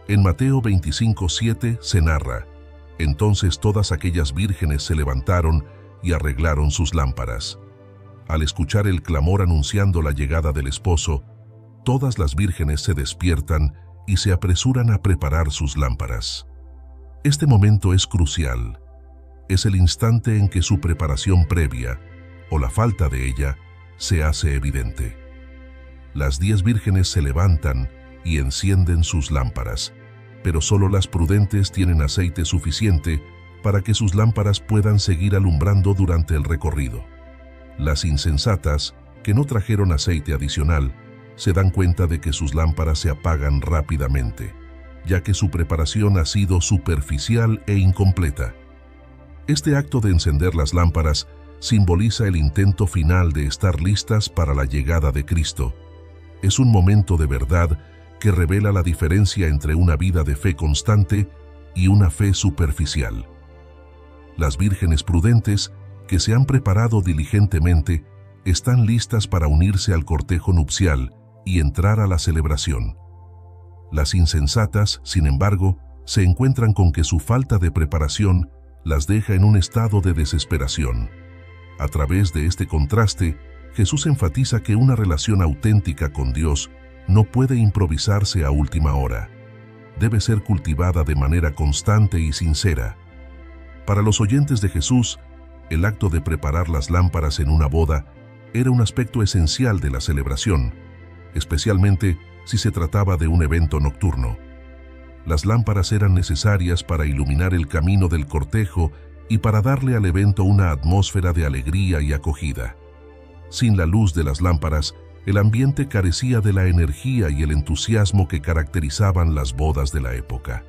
En Mateo 25:7 se narra: Entonces todas aquellas vírgenes se levantaron y arreglaron sus lámparas. Al escuchar el clamor anunciando la llegada del esposo, todas las vírgenes se despiertan y se apresuran a preparar sus lámparas. Este momento es crucial. Es el instante en que su preparación previa, o la falta de ella, se hace evidente. Las 10 vírgenes se levantan y encienden sus lámparas, pero solo las prudentes tienen aceite suficiente para que sus lámparas puedan seguir alumbrando durante el recorrido. Las insensatas, que no trajeron aceite adicional, se dan cuenta de que sus lámparas se apagan rápidamente, ya que su preparación ha sido superficial e incompleta. Este acto de encender las lámparas simboliza el intento final de estar listas para la llegada de Cristo. Es un momento de verdad que revela la diferencia entre una vida de fe constante y una fe superficial. Las vírgenes prudentes, que se han preparado diligentemente, están listas para unirse al cortejo nupcial y entrar a la celebración. Las insensatas, sin embargo, se encuentran con que su falta de preparación las deja en un estado de desesperación. A través de este contraste, Jesús enfatiza que una relación auténtica con Dios no puede improvisarse a última hora. Debe ser cultivada de manera constante y sincera. Para los oyentes de Jesús, el acto de preparar las lámparas en una boda era un aspecto esencial de la celebración, especialmente si se trataba de un evento nocturno. Las lámparas eran necesarias para iluminar el camino del cortejo y para darle al evento una atmósfera de alegría y acogida. Sin la luz de las lámparas, el ambiente carecía de la energía y el entusiasmo que caracterizaban las bodas de la época.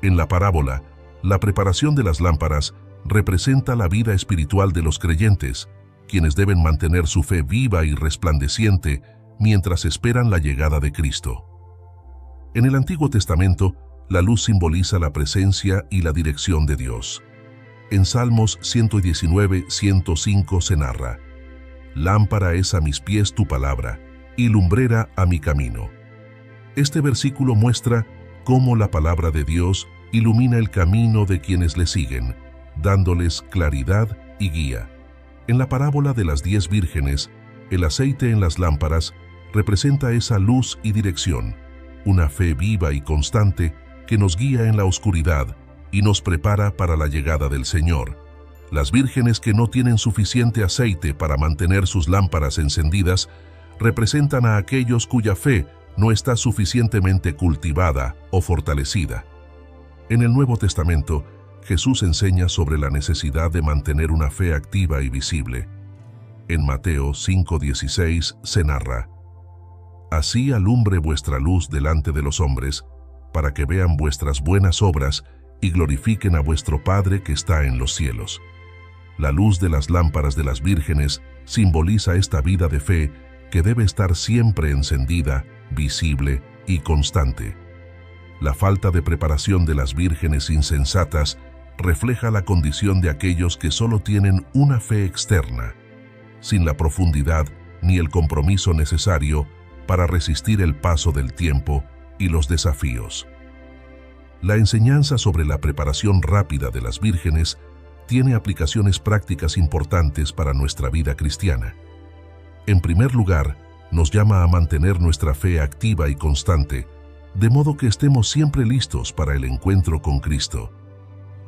En la parábola, la preparación de las lámparas representa la vida espiritual de los creyentes, quienes deben mantener su fe viva y resplandeciente mientras esperan la llegada de Cristo. En el Antiguo Testamento, la luz simboliza la presencia y la dirección de Dios. En Salmos 119:105 se narra: «Lámpara es a mis pies tu palabra, y lumbrera a mi camino». Este versículo muestra cómo la palabra de Dios ilumina el camino de quienes le siguen, dándoles claridad y guía. En la parábola de las 10 vírgenes, el aceite en las lámparas representa esa luz y dirección, una fe viva y constante que nos guía en la oscuridad y nos prepara para la llegada del Señor. Las vírgenes que no tienen suficiente aceite para mantener sus lámparas encendidas representan a aquellos cuya fe no está suficientemente cultivada o fortalecida. En el Nuevo Testamento, Jesús enseña sobre la necesidad de mantener una fe activa y visible. En Mateo 5:16 se narra: «Así alumbre vuestra luz delante de los hombres, para que vean vuestras buenas obras y glorifiquen a vuestro Padre que está en los cielos». La luz de las lámparas de las vírgenes simboliza esta vida de fe que debe estar siempre encendida, visible y constante. La falta de preparación de las vírgenes insensatas refleja la condición de aquellos que solo tienen una fe externa, sin la profundidad ni el compromiso necesario para resistir el paso del tiempo y los desafíos. La enseñanza sobre la preparación rápida de las vírgenes tiene aplicaciones prácticas importantes para nuestra vida cristiana. En primer lugar, nos llama a mantener nuestra fe activa y constante, de modo que estemos siempre listos para el encuentro con Cristo.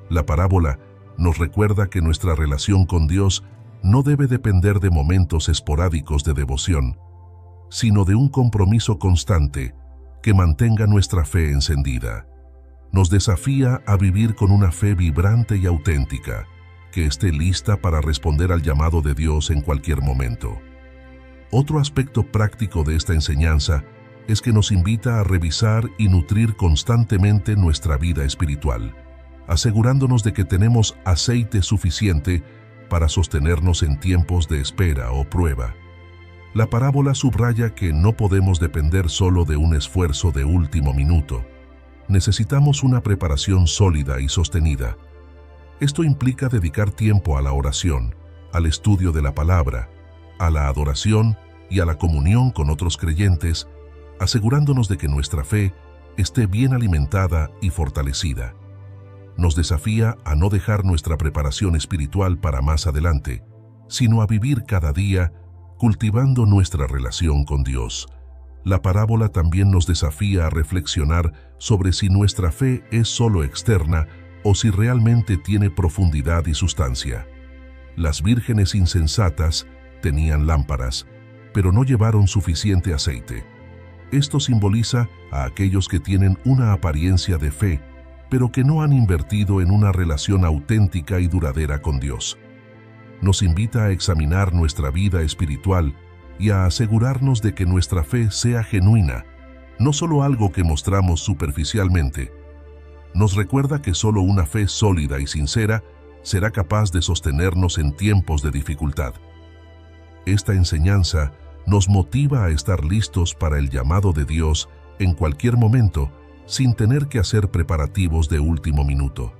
La parábola nos recuerda que nuestra relación con Dios no debe depender de momentos esporádicos de devoción, sino de un compromiso constante que mantenga nuestra fe encendida. Nos desafía a vivir con una fe vibrante y auténtica, que esté lista para responder al llamado de Dios en cualquier momento. Otro aspecto práctico de esta enseñanza es que nos invita a revisar y nutrir constantemente nuestra vida espiritual, asegurándonos de que tenemos aceite suficiente para sostenernos en tiempos de espera o prueba. La parábola subraya que no podemos depender solo de un esfuerzo de último minuto. Necesitamos una preparación sólida y sostenida. Esto implica dedicar tiempo a la oración, al estudio de la palabra, a la adoración y a la comunión con otros creyentes, asegurándonos de que nuestra fe esté bien alimentada y fortalecida. Nos desafía a no dejar nuestra preparación espiritual para más adelante, sino a vivir cada día cultivando nuestra relación con Dios. La parábola también nos desafía a reflexionar sobre si nuestra fe es solo externa o si realmente tiene profundidad y sustancia. Las vírgenes insensatas tenían lámparas, pero no llevaron suficiente aceite. Esto simboliza a aquellos que tienen una apariencia de fe, pero que no han invertido en una relación auténtica y duradera con Dios. Nos invita a examinar nuestra vida espiritual y a asegurarnos de que nuestra fe sea genuina, no solo algo que mostramos superficialmente. Nos recuerda que solo una fe sólida y sincera será capaz de sostenernos en tiempos de dificultad. Esta enseñanza nos motiva a estar listos para el llamado de Dios en cualquier momento, sin tener que hacer preparativos de último minuto.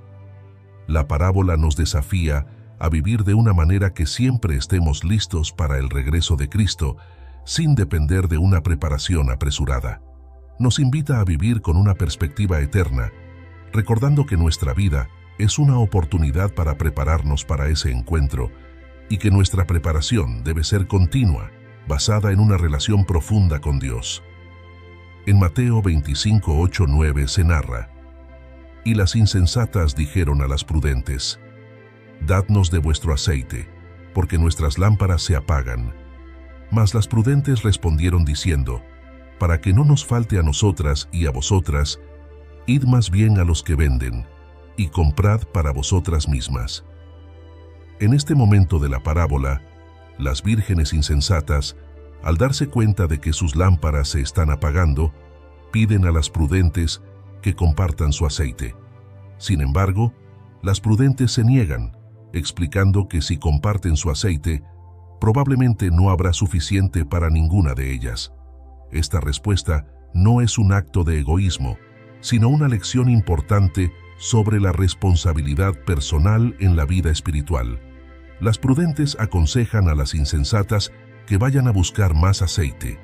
La parábola nos desafía a vivir de una manera que siempre estemos listos para el regreso de Cristo, sin depender de una preparación apresurada. Nos invita a vivir con una perspectiva eterna, recordando que nuestra vida es una oportunidad para prepararnos para ese encuentro y que nuestra preparación debe ser continua, basada en una relación profunda con Dios. En Mateo 25:8-9 se narra: «Y las insensatas dijeron a las prudentes: Dadnos de vuestro aceite, porque nuestras lámparas se apagan. Mas las prudentes respondieron diciendo: Para que no nos falte a nosotras y a vosotras, Id más bien a los que venden, y comprad para vosotras mismas. En este momento de la parábola, las vírgenes insensatas, al darse cuenta de que sus lámparas se están apagando, piden a las prudentes que compartan su aceite. Sin embargo, las prudentes se niegan, explicando que si comparten su aceite, probablemente no habrá suficiente para ninguna de ellas. Esta respuesta no es un acto de egoísmo, sino una lección importante sobre la responsabilidad personal en la vida espiritual. Las prudentes aconsejan a las insensatas que vayan a buscar más aceite,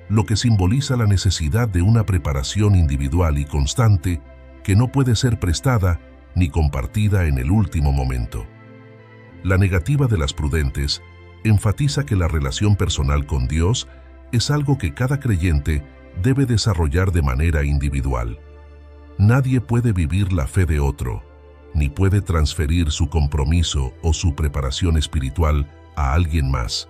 lo que simboliza la necesidad de una preparación individual y constante que no puede ser prestada ni compartida en el último momento. La negativa de las prudentes enfatiza que la relación personal con Dios es algo que cada creyente debe desarrollar de manera individual. Nadie puede vivir la fe de otro, ni puede transferir su compromiso o su preparación espiritual a alguien más.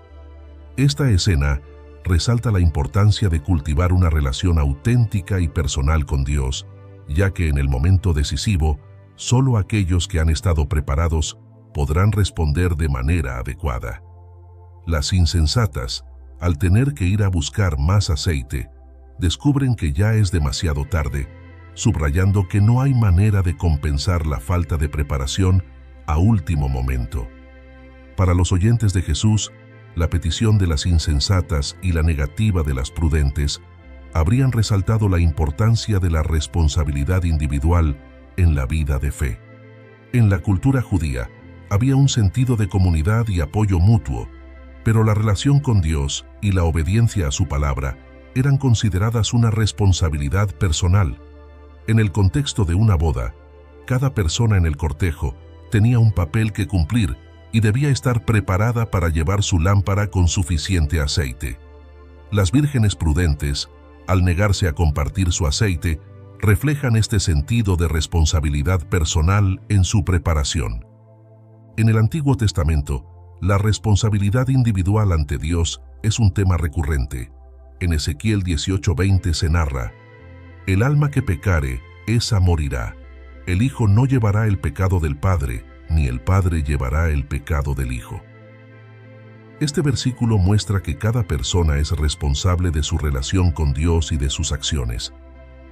Esta escena resalta la importancia de cultivar una relación auténtica y personal con Dios, ya que en el momento decisivo, solo aquellos que han estado preparados podrán responder de manera adecuada. Las insensatas, al tener que ir a buscar más aceite, descubren que ya es demasiado tarde, subrayando que no hay manera de compensar la falta de preparación a último momento. Para los oyentes de Jesús, la petición de las insensatas y la negativa de las prudentes habrían resaltado la importancia de la responsabilidad individual en la vida de fe. En la cultura judía había un sentido de comunidad y apoyo mutuo, pero la relación con Dios y la obediencia a su palabra eran consideradas una responsabilidad personal. En el contexto de una boda, cada persona en el cortejo tenía un papel que cumplir y debía estar preparada para llevar su lámpara con suficiente aceite. Las vírgenes prudentes, al negarse a compartir su aceite, reflejan este sentido de responsabilidad personal en su preparación. En el Antiguo Testamento, la responsabilidad individual ante Dios es un tema recurrente. En Ezequiel 18:20 se narra: «El alma que pecare, esa morirá. El hijo no llevará el pecado del padre, ni el padre llevará el pecado del hijo». Este versículo muestra que cada persona es responsable de su relación con Dios y de sus acciones.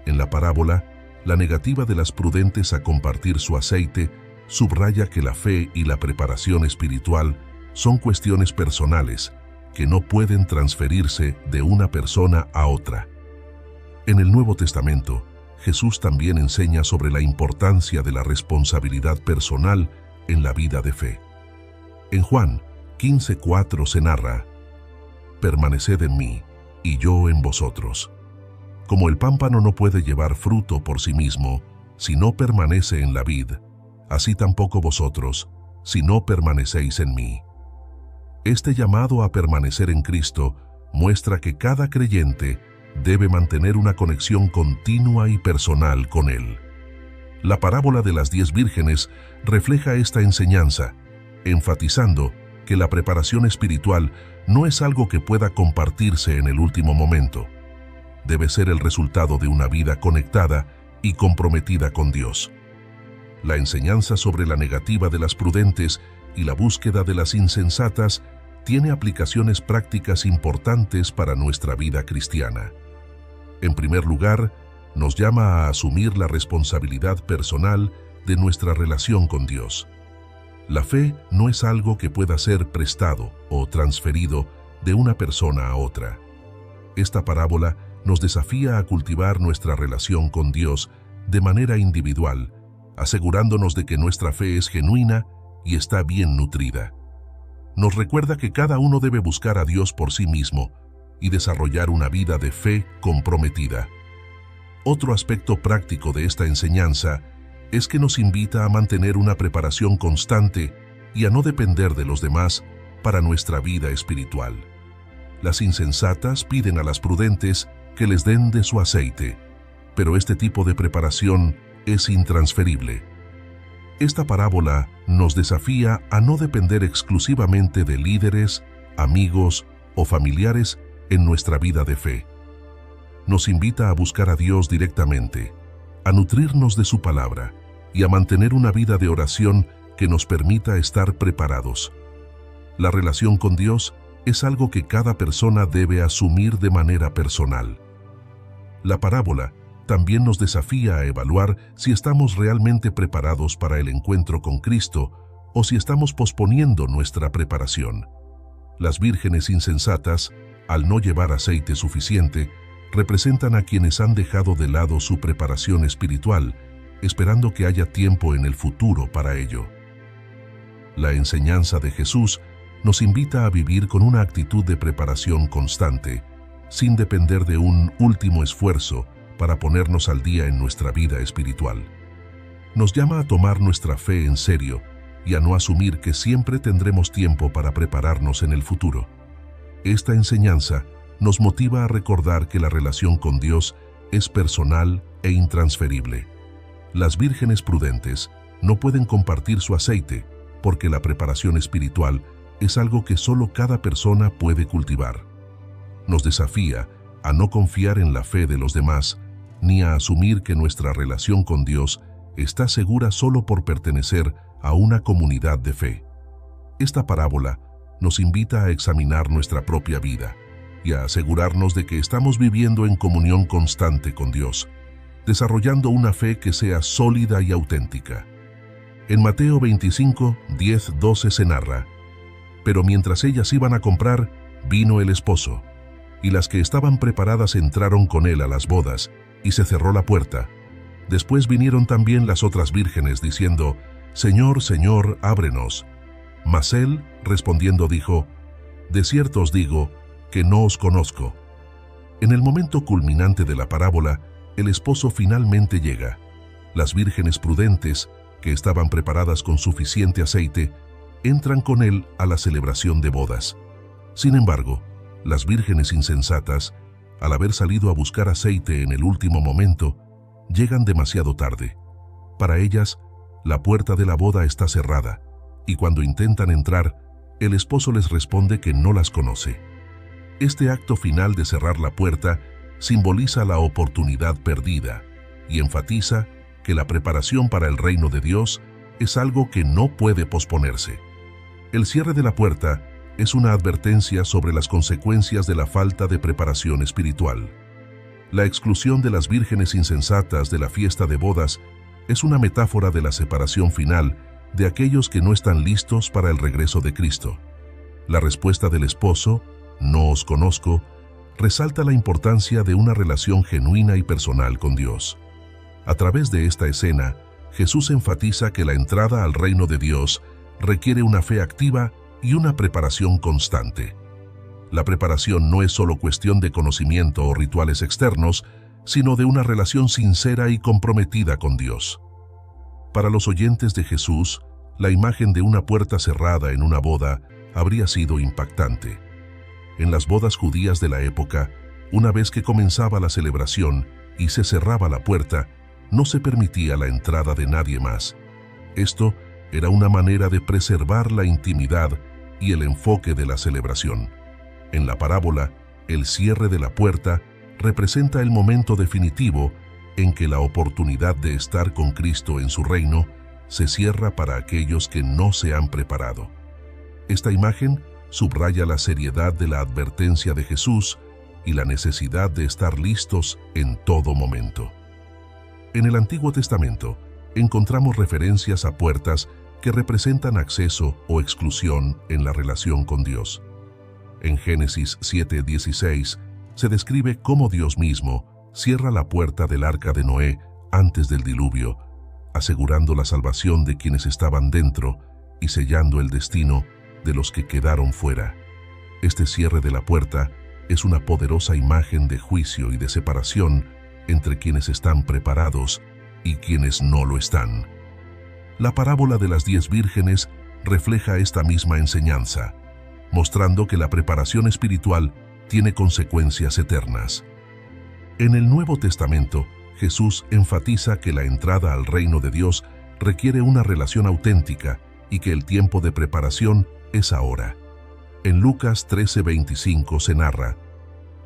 En la parábola, la negativa de las prudentes a compartir su aceite subraya que la fe y la preparación espiritual son cuestiones personales que no pueden transferirse de una persona a otra. En el Nuevo Testamento, Jesús también enseña sobre la importancia de la responsabilidad personal en la vida de fe. En Juan 15:4 se narra: «Permaneced en mí, y yo en vosotros. Como el pámpano no puede llevar fruto por sí mismo, si no permanece en la vid, así tampoco vosotros, si no permanecéis en mí». Este llamado a permanecer en Cristo muestra que cada creyente debe mantener una conexión continua y personal con Él. La parábola de las 10 vírgenes refleja esta enseñanza, enfatizando que la preparación espiritual no es algo que pueda compartirse en el último momento. Debe ser el resultado de una vida conectada y comprometida con Dios. La enseñanza sobre la negativa de las prudentes y la búsqueda de las insensatas tiene aplicaciones prácticas importantes para nuestra vida cristiana. En primer lugar, nos llama a asumir la responsabilidad personal de nuestra relación con Dios. La fe no es algo que pueda ser prestado o transferido de una persona a otra. Esta parábola nos desafía a cultivar nuestra relación con Dios de manera individual, asegurándonos de que nuestra fe es genuina y está bien nutrida. Nos recuerda que cada uno debe buscar a Dios por sí mismo y desarrollar una vida de fe comprometida. Otro aspecto práctico de esta enseñanza es que nos invita a mantener una preparación constante y a no depender de los demás para nuestra vida espiritual. Las insensatas piden a las prudentes que les den de su aceite, pero este tipo de preparación es intransferible. Esta parábola nos desafía a no depender exclusivamente de líderes, amigos o familiares en nuestra vida de fe. Nos invita a buscar a Dios directamente, a nutrirnos de su palabra y a mantener una vida de oración que nos permita estar preparados. La relación con Dios es algo que cada persona debe asumir de manera personal. La parábola también nos desafía a evaluar si estamos realmente preparados para el encuentro con Cristo o si estamos posponiendo nuestra preparación. Las vírgenes insensatas, al no llevar aceite suficiente, representan a quienes han dejado de lado su preparación espiritual, esperando que haya tiempo en el futuro para ello. La enseñanza de Jesús nos invita a vivir con una actitud de preparación constante, sin depender de un último esfuerzo para ponernos al día en nuestra vida espiritual. Nos llama a tomar nuestra fe en serio y a no asumir que siempre tendremos tiempo para prepararnos en el futuro. Esta enseñanza nos motiva a recordar que la relación con Dios es personal e intransferible. Las vírgenes prudentes no pueden compartir su aceite porque la preparación espiritual es algo que solo cada persona puede cultivar. Nos desafía a no confiar en la fe de los demás, ni a asumir que nuestra relación con Dios está segura solo por pertenecer a una comunidad de fe. Esta parábola nos invita a examinar nuestra propia vida y a asegurarnos de que estamos viviendo en comunión constante con Dios, desarrollando una fe que sea sólida y auténtica. En Mateo 25, 10, 12 se narra: «Pero mientras ellas iban a comprar, vino el esposo, y las que estaban preparadas entraron con él a las bodas, y se cerró la puerta. Después vinieron también las otras vírgenes, diciendo: Señor, Señor, ábrenos. Mas él, respondiendo, dijo: De cierto os digo, que no os conozco». En el momento culminante de la parábola, el esposo finalmente llega. Las vírgenes prudentes, que estaban preparadas con suficiente aceite, entran con él a la celebración de bodas. Sin embargo, las vírgenes insensatas, al haber salido a buscar aceite en el último momento, llegan demasiado tarde. Para ellas, la puerta de la boda está cerrada, y cuando intentan entrar, el esposo les responde que no las conoce. Este acto final de cerrar la puerta simboliza la oportunidad perdida y enfatiza que la preparación para el reino de Dios es algo que no puede posponerse. El cierre de la puerta es una advertencia sobre las consecuencias de la falta de preparación espiritual. La exclusión de las vírgenes insensatas de la fiesta de bodas es una metáfora de la separación final de aquellos que no están listos para el regreso de Cristo. La respuesta del esposo, «No os conozco», resalta la importancia de una relación genuina y personal con Dios. A través de esta escena, Jesús enfatiza que la entrada al reino de Dios requiere una fe activa y una preparación constante. La preparación no es solo cuestión de conocimiento o rituales externos, sino de una relación sincera y comprometida con Dios. Para los oyentes de Jesús, la imagen de una puerta cerrada en una boda habría sido impactante. En las bodas judías de la época, una vez que comenzaba la celebración y se cerraba la puerta, no se permitía la entrada de nadie más. Esto era una manera de preservar la intimidad y el enfoque de la celebración. En la parábola, el cierre de la puerta representa el momento definitivo en que la oportunidad de estar con Cristo en su reino se cierra para aquellos que no se han preparado. Esta imagen subraya la seriedad de la advertencia de Jesús y la necesidad de estar listos en todo momento. En el Antiguo Testamento encontramos referencias a puertas que representan acceso o exclusión en la relación con Dios. En Génesis 7:16 se describe cómo Dios mismo cierra la puerta del arca de Noé antes del diluvio, asegurando la salvación de quienes estaban dentro y sellando el destino de los que quedaron fuera. Este cierre de la puerta es una poderosa imagen de juicio y de separación entre quienes están preparados y quienes no lo están. La parábola de las 10 vírgenes refleja esta misma enseñanza, mostrando que la preparación espiritual tiene consecuencias eternas. En el Nuevo Testamento, Jesús enfatiza que la entrada al reino de Dios requiere una relación auténtica y que el tiempo de preparación es ahora. En Lucas 13:25 se narra: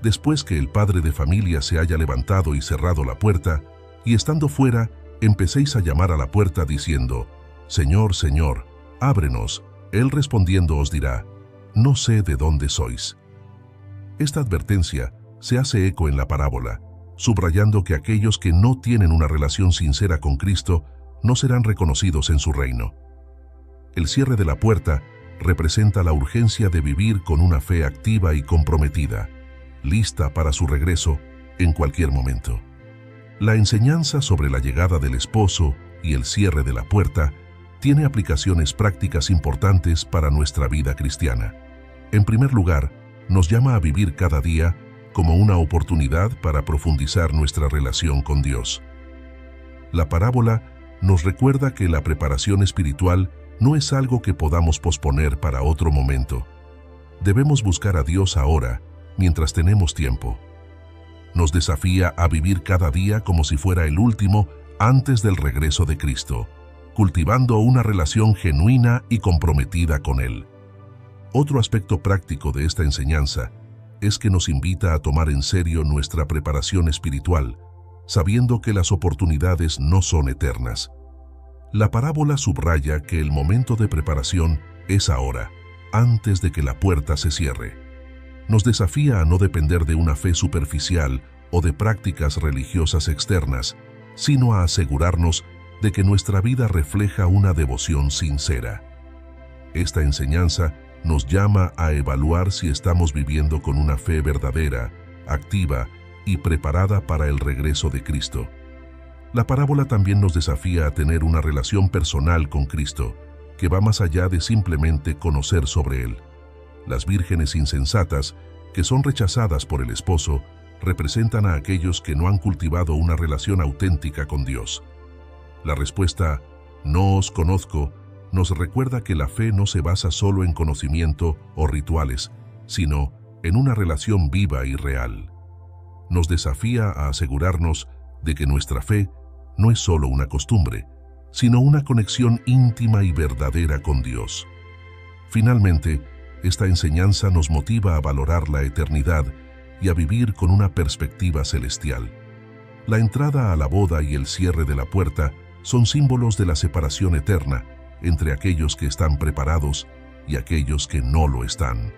Después que el padre de familia se haya levantado y cerrado la puerta, y estando fuera, empecéis a llamar a la puerta diciendo, Señor, Señor, ábrenos. Él respondiendo os dirá, no sé de dónde sois. Esta advertencia se hace eco en la parábola, subrayando que aquellos que no tienen una relación sincera con Cristo no serán reconocidos en su reino. El cierre de la puerta representa la urgencia de vivir con una fe activa y comprometida, lista para su regreso en cualquier momento. La enseñanza sobre la llegada del esposo y el cierre de la puerta tiene aplicaciones prácticas importantes para nuestra vida cristiana. En primer lugar, nos llama a vivir cada día como una oportunidad para profundizar nuestra relación con Dios. La parábola nos recuerda que la preparación espiritual no es algo que podamos posponer para otro momento. Debemos buscar a Dios ahora, mientras tenemos tiempo. Nos desafía a vivir cada día como si fuera el último antes del regreso de Cristo, cultivando una relación genuina y comprometida con Él. Otro aspecto práctico de esta enseñanza es que nos invita a tomar en serio nuestra preparación espiritual, sabiendo que las oportunidades no son eternas. La parábola subraya que el momento de preparación es ahora, antes de que la puerta se cierre. Nos desafía a no depender de una fe superficial o de prácticas religiosas externas, sino a asegurarnos de que nuestra vida refleja una devoción sincera. Esta enseñanza nos llama a evaluar si estamos viviendo con una fe verdadera, activa y preparada para el regreso de Cristo. La parábola también nos desafía a tener una relación personal con Cristo, que va más allá de simplemente conocer sobre Él. Las vírgenes insensatas, que son rechazadas por el esposo, representan a aquellos que no han cultivado una relación auténtica con Dios. La respuesta, no os conozco, nos recuerda que la fe no se basa solo en conocimiento o rituales, sino en una relación viva y real. Nos desafía a asegurarnos de que nuestra fe no es solo una costumbre, sino una conexión íntima y verdadera con Dios. Finalmente, esta enseñanza nos motiva a valorar la eternidad y a vivir con una perspectiva celestial. La entrada a la boda y el cierre de la puerta son símbolos de la separación eterna entre aquellos que están preparados y aquellos que no lo están.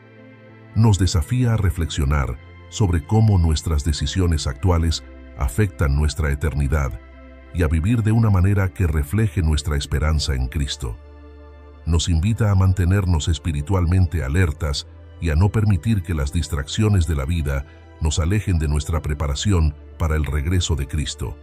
Nos desafía a reflexionar sobre cómo nuestras decisiones actuales afectan nuestra eternidad y a vivir de una manera que refleje nuestra esperanza en Cristo. Nos invita a mantenernos espiritualmente alertas y a no permitir que las distracciones de la vida nos alejen de nuestra preparación para el regreso de Cristo.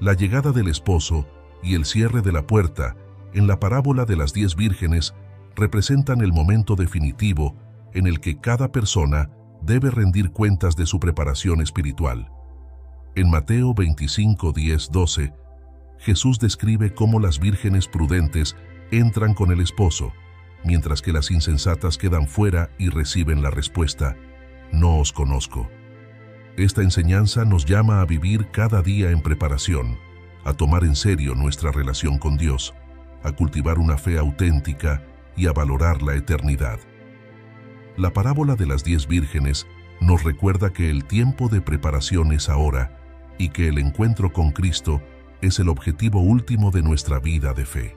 La llegada del esposo y el cierre de la puerta en la parábola de las 10 vírgenes representan el momento definitivo en el que cada persona debe rendir cuentas de su preparación espiritual. En Mateo 25, 10, 12, Jesús describe cómo las vírgenes prudentes entran con el esposo, mientras que las insensatas quedan fuera y reciben la respuesta, no os conozco. Esta enseñanza nos llama a vivir cada día en preparación, a tomar en serio nuestra relación con Dios, a cultivar una fe auténtica y a valorar la eternidad. La parábola de las 10 vírgenes nos recuerda que el tiempo de preparación es ahora y que el encuentro con Cristo es el objetivo último de nuestra vida de fe.